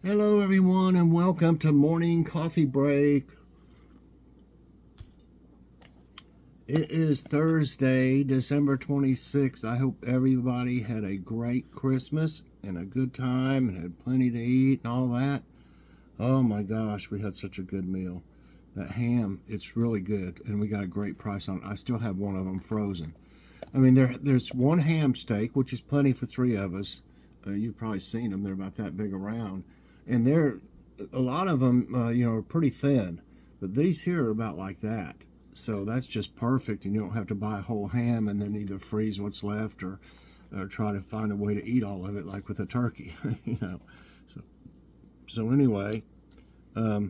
Hello everyone and welcome to Morning Coffee Break. It is Thursday, December 26th. I hope everybody had a great Christmas and a good time and had plenty to eat and all that. Oh my gosh, we had such a good meal. That ham, it's really good, and we got a great price on it. I still have one of them frozen. I mean, there's one ham steak, which is plenty for three of us. You've probably seen them. They're about that big around. And a lot of them, are pretty thin. But these here are about like that. So that's just perfect, and you don't have to buy a whole ham and then either freeze what's left or try to find a way to eat all of it like with a turkey, So anyway, so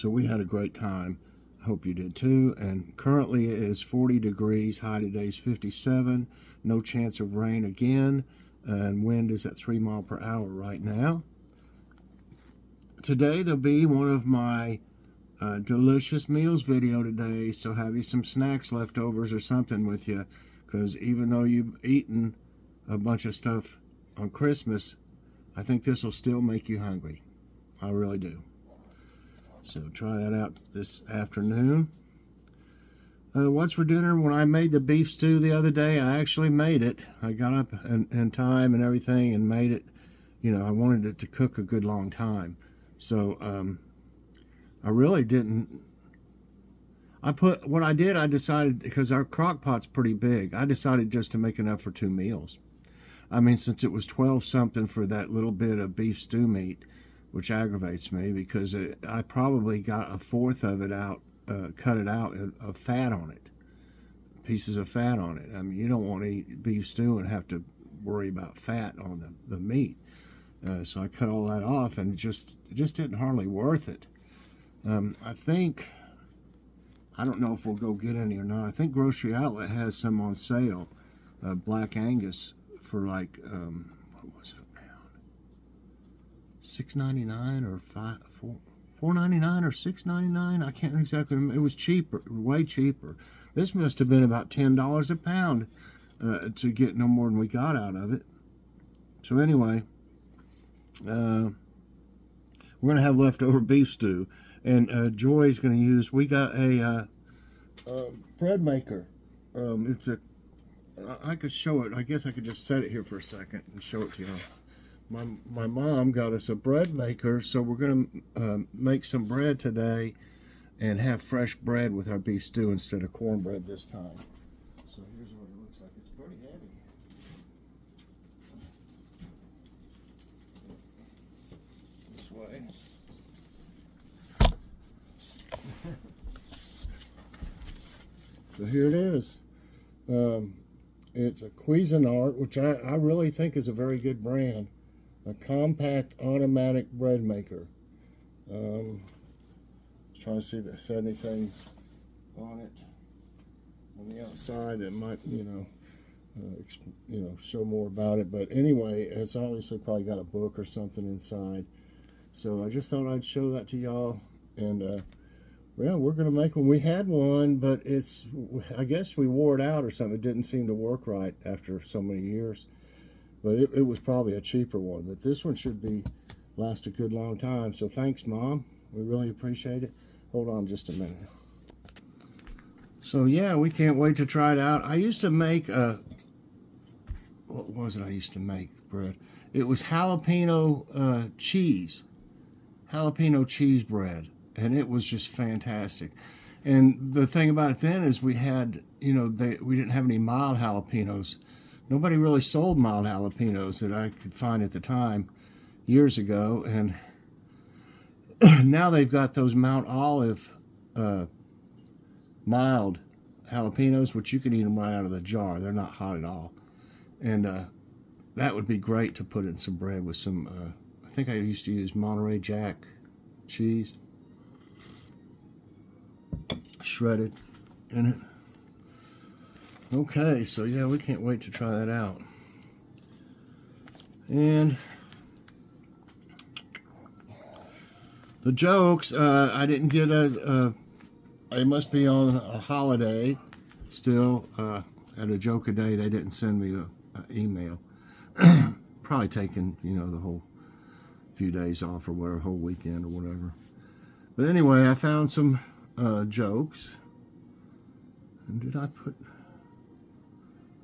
we had a great time. I hope you did too. And currently it is 40 degrees. High today's 57. No chance of rain again. And wind is at 3 miles per hour right now. Today there'll be one of my delicious meals video today. So have you some snacks, leftovers, or something with you. Because even though you've eaten a bunch of stuff on Christmas, I think this will still make you hungry. I really do. So try that out this afternoon. What's for dinner? When I made the beef stew the other day, I actually made it. I got up in time and everything and made it. I wanted it to cook a good long time. So I really didn't. I decided, because our crock pot's pretty big, I decided just to make enough for 2 meals. I mean, since it was 12 something for that little bit of beef stew meat, which aggravates me because I probably got a fourth of it out, cut it out of fat on it, pieces of fat on it. I mean, you don't want to eat beef stew and have to worry about fat on the meat. So I cut all that off, and it just didn't hardly worth it. I don't know if we'll go get any or not. I think Grocery Outlet has some on sale, Black Angus for like, what was it? $6.99 or $4.99 or $6.99. I can't exactly remember. It was cheaper, way cheaper. This must have been about $10 a pound to get no more than we got out of it. So anyway, we're gonna have leftover beef stew, and Joy's gonna use. We got a bread maker. I could show it. I guess I could just set it here for a second and show it to you. My mom got us a bread maker, so we're going to make some bread today and have fresh bread with our beef stew instead of cornbread this time. So here's what it looks like. It's pretty heavy. This way. So here it is. It's a Cuisinart, which I really think is a very good brand. A compact automatic bread maker. Trying to see if it said anything on it on the outside that might, show more about it. But anyway, it's obviously probably got a book or something inside. So I just thought I'd show that to y'all. And well, we're gonna make one. We had one, but I guess we wore it out or something. It didn't seem to work right after so many years. But it was probably a cheaper one. But this one should last a good long time. So thanks, Mom. We really appreciate it. Hold on just a minute. So yeah, we can't wait to try it out. I used to make what was it I used to make bread? It was jalapeno cheese bread, and it was just fantastic. And the thing about it then is we had, we didn't have any mild jalapenos. Nobody really sold mild jalapenos that I could find at the time years ago. And now they've got those Mount Olive mild jalapenos, which you can eat them right out of the jar. They're not hot at all. And that would be great to put in some bread with some, I think I used to use Monterey Jack cheese, shredded in it. Okay, so yeah, we can't wait to try that out. And the jokes, I didn't get it must be on a holiday still. At a joke a day, they didn't send me an email. probably taking, you know, the whole few days off or whatever, whole weekend or whatever. But anyway, I found some jokes. And did I put...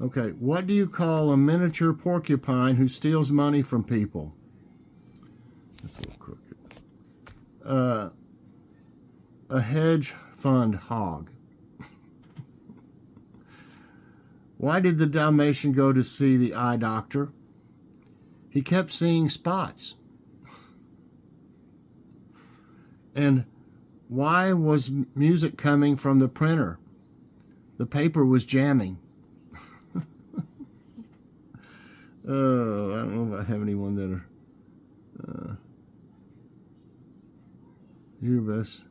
Okay, what do you call a miniature porcupine who steals money from people? That's a little crooked. A hedge fund hog. Why did the Dalmatian go to see the eye doctor? He kept seeing spots. And why was music coming from the printer? The paper was jamming. Oh, I don't know if I have anyone that are your best.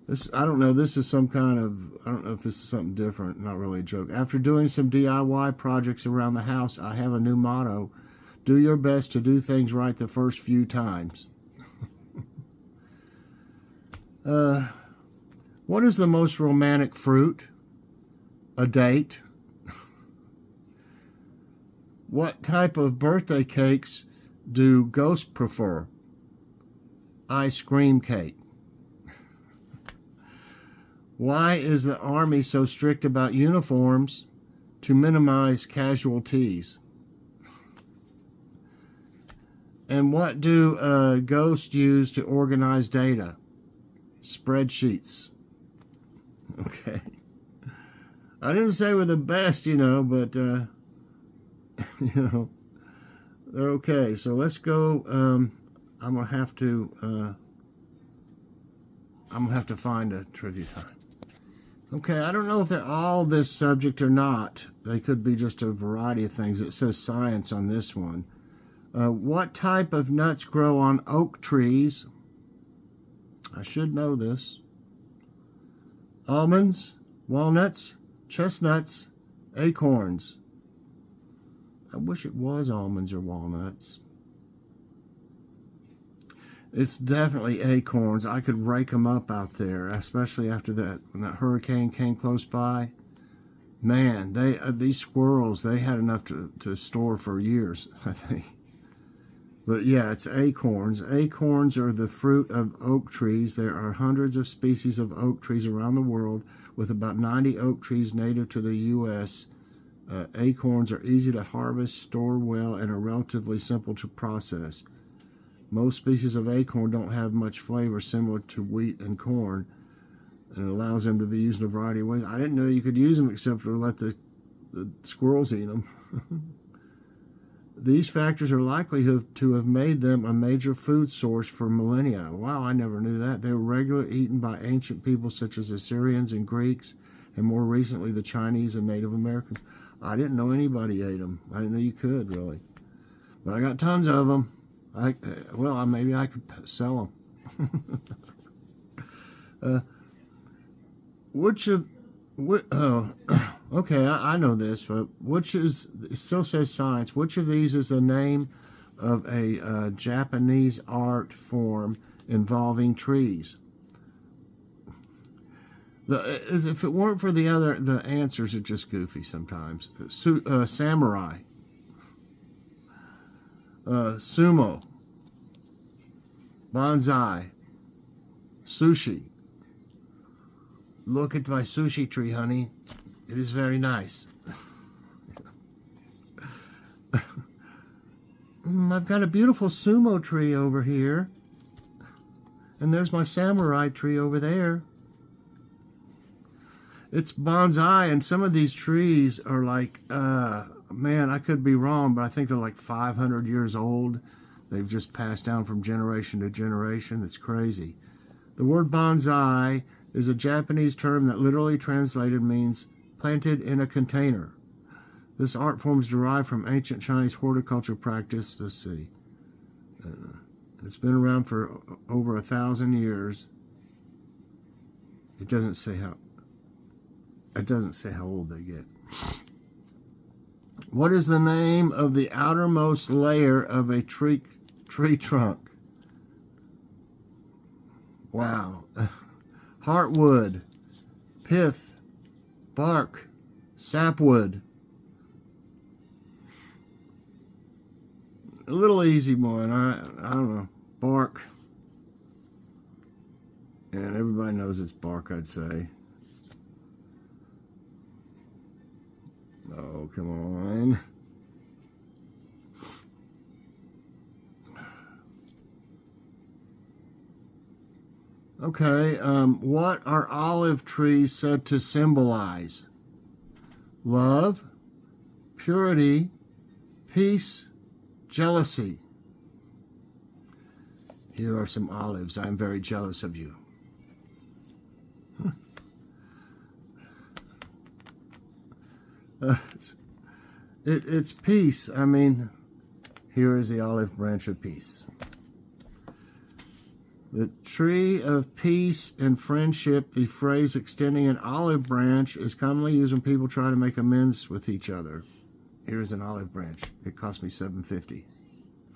This, I don't know. This is some kind of, I don't know if this is something different. Not really a joke. After doing some DIY projects around the house, I have a new motto: do your best to do things right the first few times. What is the most romantic fruit? A date. What type of birthday cakes do ghosts prefer? Ice cream cake. Why is the Army so strict about uniforms? To minimize casualties. And what do ghosts use to organize data? Spreadsheets. Okay. I didn't say we're the best, you know, but, you know, they're okay. So let's go. I'm going to have to find a trivia time. Okay, I don't know if they're all this subject or not. They could be just a variety of things. It says science on this one. What type of nuts grow on oak trees? I should know this. Almonds, walnuts, chestnuts, acorns. I wish it was almonds or walnuts. It's definitely acorns. I could rake them up out there, especially after that, when that hurricane came close by. Man, these squirrels, they had enough to store for years, I think. But yeah, it's acorns. Acorns are the fruit of oak trees. There are hundreds of species of oak trees around the world, with about 90 oak trees native to the U.S. Acorns are easy to harvest, store well, and are relatively simple to process. Most species of acorn don't have much flavor, similar to wheat and corn, and it allows them to be used in a variety of ways. I didn't know you could use them except for let the squirrels eat them. These factors are likely to have made them a major food source for millennia. Wow, I never knew that. They were regularly eaten by ancient people such as Assyrians and Greeks, and more recently the Chinese and Native Americans. I didn't know anybody ate them. I didn't know you could, really. But I got tons of them. Maybe I could sell them. Okay, I know this, but it still says science. Which of these is the name of a Japanese art form involving trees? If it weren't for the answers are just goofy sometimes. Samurai. Sumo. Bonsai. Sushi. Look at my sushi tree, honey. It is very nice. I've got a beautiful sumo tree over here. And there's my samurai tree over there. It's bonsai, and some of these trees are like, man, I could be wrong, but I think they're like 500 years old. They've just passed down from generation to generation. It's crazy. The word bonsai is a Japanese term that literally translated means planted in a container. This art form is derived from ancient Chinese horticulture practice. Let's see. It's been around for over 1,000 years. It doesn't say how old they get. What is the name of the outermost layer of a tree trunk? Wow. Heartwood, pith, bark, sapwood. a little easy one. I don't know. Bark. And everybody knows it's bark, I'd say. Oh, come on. Okay, what are olive trees said to symbolize? Love, purity, peace, jealousy. Here are some olives. I'm very jealous of you. It's peace. I mean, here is the olive branch of peace. The tree of peace and friendship, the phrase extending an olive branch, is commonly used when people try to make amends with each other. Here is an olive branch. It cost me $7.50.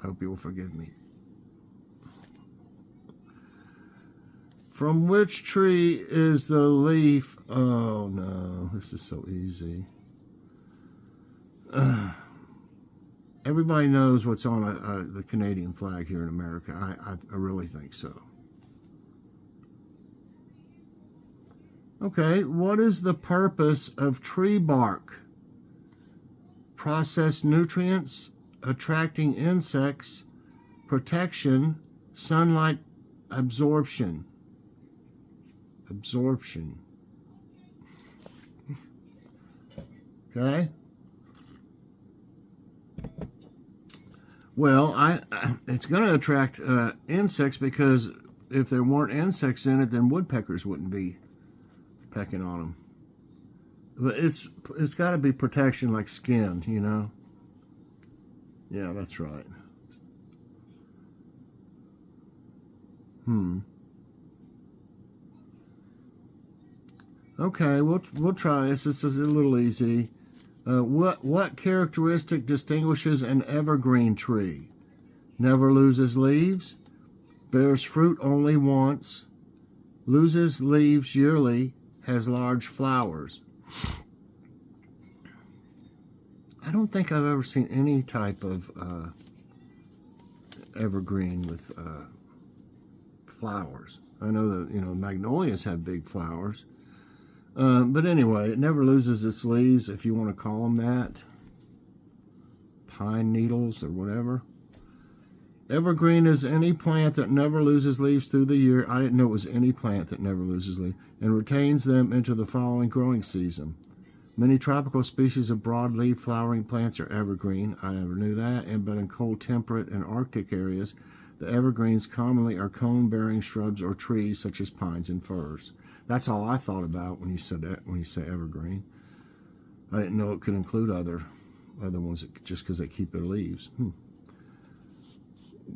I hope you will forgive me. From which tree is the leaf? Oh no, this is so easy. Everybody knows what's on the Canadian flag here in America. I really think so. Okay, what is the purpose of tree bark? Process nutrients, attracting insects, protection, sunlight absorption. Absorption. Okay. Well, it's going to attract insects, because if there weren't insects in it, then woodpeckers wouldn't be pecking on them. But it's got to be protection, like skin, you know. Yeah, that's right. Okay, we'll try this. This is a little easy. What characteristic distinguishes an evergreen tree? Never loses leaves, bears fruit only once, loses leaves yearly, has large flowers. I don't think I've ever seen any type of evergreen with flowers. I know that, magnolias have big flowers. But anyway, it never loses its leaves, if you want to call them that. Pine needles or whatever. Evergreen is any plant that never loses leaves through the year. I didn't know it was any plant that never loses leaves. And retains them into the following growing season. Many tropical species of broadleaf flowering plants are evergreen. I never knew that. But in cold, temperate, and Arctic areas, the evergreens commonly are cone-bearing shrubs or trees such as pines and firs. That's all I thought about when you said that. When you say evergreen, I didn't know it could include other ones just because they keep their leaves.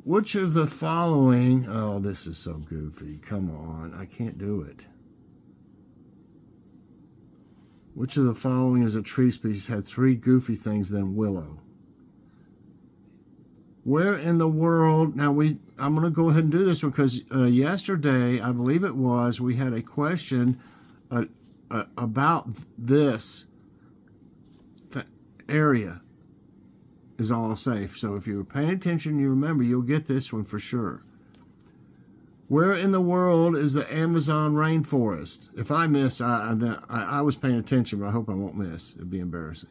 Which of the following? Oh, this is so goofy. Come on, I can't do it. Which of the following is a tree species had three goofy things than willow? Where in the world? Now I'm going to go ahead and do this one, because yesterday, I believe it was, we had a question about this area. Is all I'll say. So if you were paying attention, you remember, you'll get this one for sure. Where in the world is the Amazon rainforest? If I miss, I was paying attention, but I hope I won't miss. It'd be embarrassing.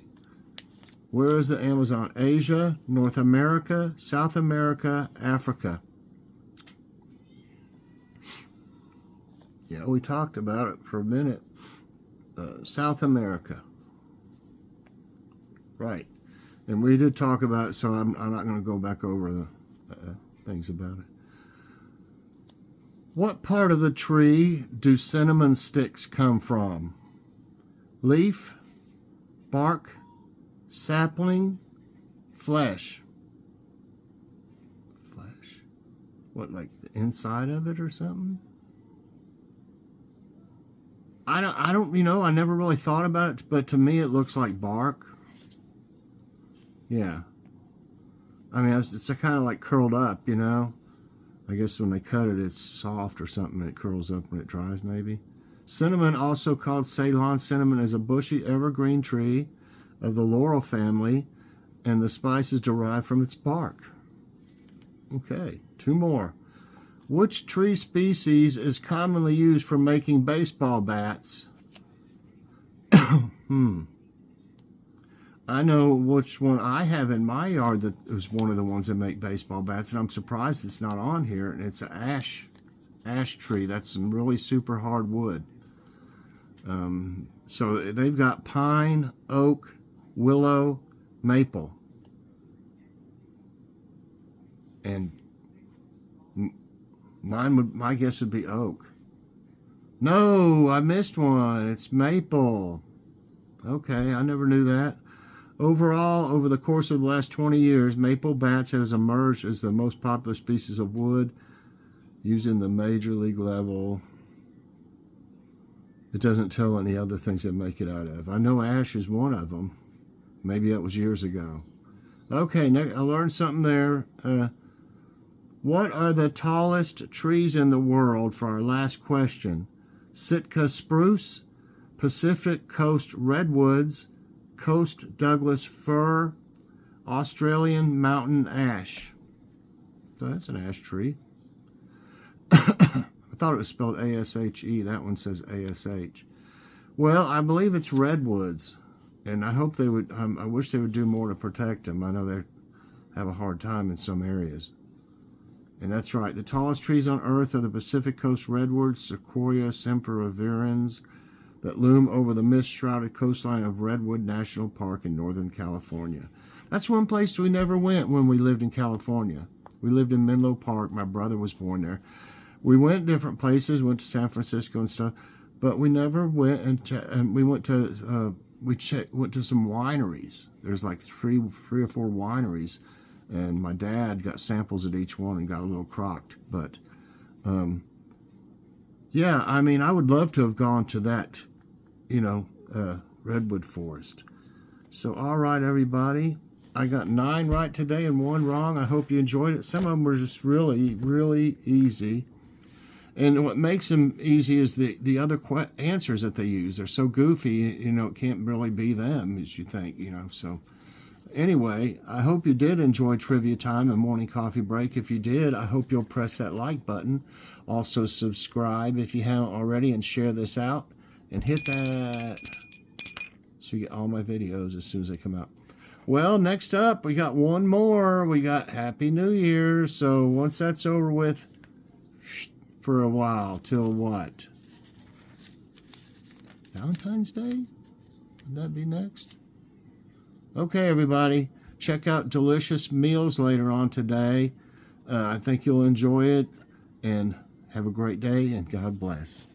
Where is the Amazon? Asia, North America, South America, Africa. Yeah, we talked about it for a minute. South America. Right. And we did talk about it, so I'm not going to go back over the things about it. What part of the tree do cinnamon sticks come from? Leaf, bark, sapling, flesh. Flesh? What, like the inside of it or something? I don't, I never really thought about it, but to me it looks like bark. Yeah. I mean, it's kind of like curled up, I guess when they cut it, it's soft or something, and it curls up when it dries, maybe. Cinnamon, also called Ceylon cinnamon, is a bushy evergreen tree of the laurel family, and the spice is derived from its bark. Okay, two more. Which tree species is commonly used for making baseball bats? I know which one I have in my yard that was one of the ones that make baseball bats, and I'm surprised it's not on here, and it's an ash tree. That's some really super hard wood. So they've got pine, oak, willow, maple. And my guess would be oak. No, I missed one. It's maple. Okay, I never knew that. Overall, over the course of the last 20 years, maple bats has emerged as the most popular species of wood used in the major league level. It doesn't tell any other things that make it out of. I know ash is one of them. Maybe that was years ago. Okay, I learned something there. What are the tallest trees in the world for our last question? Sitka spruce, Pacific Coast redwoods, Coast Douglas fir, Australian mountain ash. So that's an ash tree. I thought it was spelled A-S-H-E. That one says A-S-H. Well, I believe it's redwoods. And I hope they would, I wish they would do more to protect them. I know they have a hard time in some areas. And that's right. The tallest trees on Earth are the Pacific Coast redwoods, Sequoia sempervirens, that loom over the mist-shrouded coastline of Redwood National Park in Northern California. That's one place we never went when we lived in California. We lived in Menlo Park. My brother was born there. We went different places, went to San Francisco and stuff, but we never went and we went to some wineries. There's like three or four wineries. And my dad got samples at each one and got a little crocked. But, yeah, I mean, I would love to have gone to that, redwood forest. So, all right, everybody. I got 9 right today and 1 wrong. I hope you enjoyed it. Some of them were just really, really easy. And what makes them easy is the other answers that they use. They're so goofy, it can't really be them, as you think, so... Anyway, I hope you did enjoy Trivia Time and Morning Coffee Break. If you did, I hope you'll press that like button. Also, subscribe if you haven't already and share this out. And hit that so you get all my videos as soon as they come out. Well, next up, we got one more. We got Happy New Year. So once that's over with, for a while, till what? Valentine's Day? Would that be next? Okay, everybody, check out Delicious Meals later on today. I think you'll enjoy it, and have a great day, and God bless.